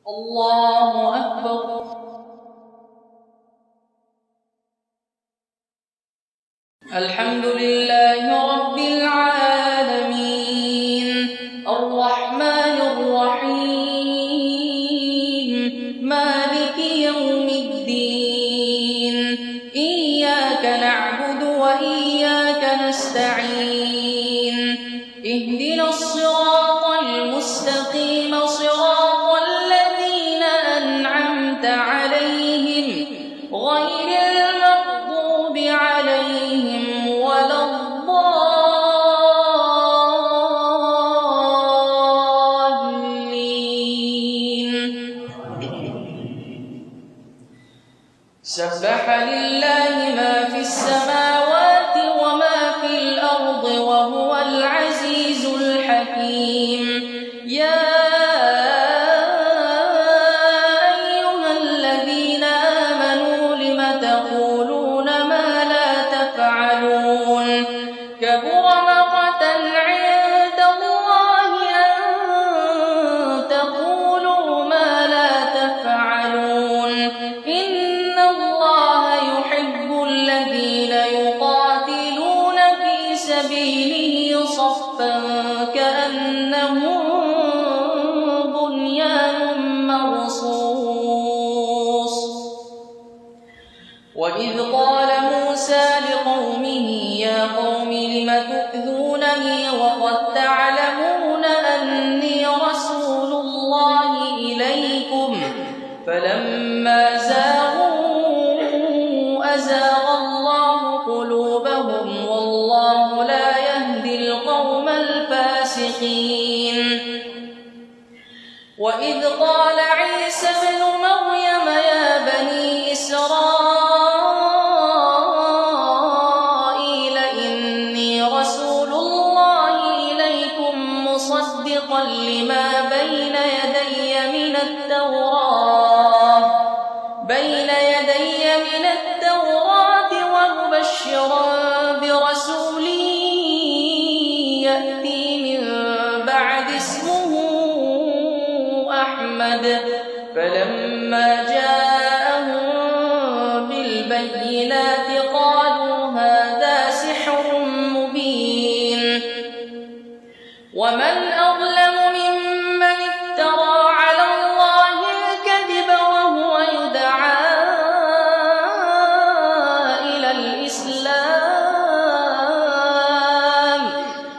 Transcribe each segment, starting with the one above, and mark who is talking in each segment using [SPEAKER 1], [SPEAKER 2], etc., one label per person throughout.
[SPEAKER 1] الله أكبر. الحمد لله رب العالمين الرحمن الرحيم مالك يوم الدين إياك نعبد وإياك نستعين اهدنا الصراط المستقيم صراط الذين أنعمت عليهم غير المغضوب عليهم ولا الضالين. سبح لله ما في السماوات وما في الأرض وهو العزيز الحكيم. يا أيها الذين آمنوا لم تقولون ما لا تفعلون كبر مقتا عند الله أن تقولوا ما لا تفعلون. إن الله يحب الذين يقاتلون في سبيله صفا كأنهم بنيان مرصوص. وإذ قال موسى لقومه يا قوم لم تؤذونني وقد تعلمون أني رسول الله إليكم فلما زاغوا أزاغ الله قلوبهم والله لا يهدي القوم الفاسقين. وإذ قال عيسى ابن مريم يا بني إسرائيل إني رسول الله إليكم مصدقا لما بين يدي من التوراة ومبشرا برسول يأتي من بعد اسمه أحمد. فلما جاءهم بالبينات قالوا هذا سحر مبين. ومن أظلم ممن افترى على الله الكذب وهو يدعى إلى الإسلام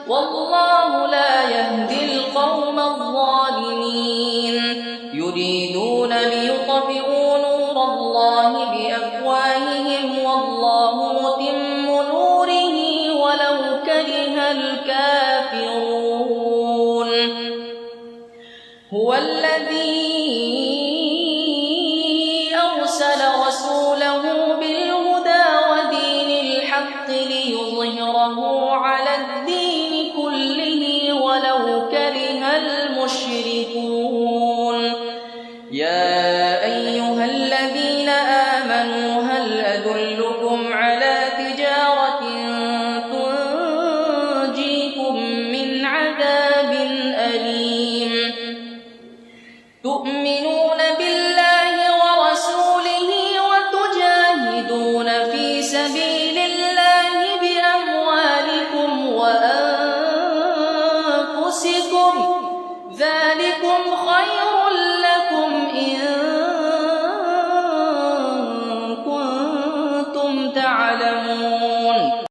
[SPEAKER 1] والله لا يهدي القوم الظالمين. يريدون ليطفئوا نور الله بأفواههم والله متم نوره ولو كره الكافرون. هو الذي أرسل رسوله بالهدى ودين الحق ليظهره على الدين كله ولو كره المشركون. يا أيها الذين آمنوا هل أدلكم على تجارة تنجيكم من عذاب أليم. تؤمنون بالله ورسوله وتجاهدون في سبيل الله بأموالكم وأنفسكم ذلكم خير لكم إن كنتم تعلمون.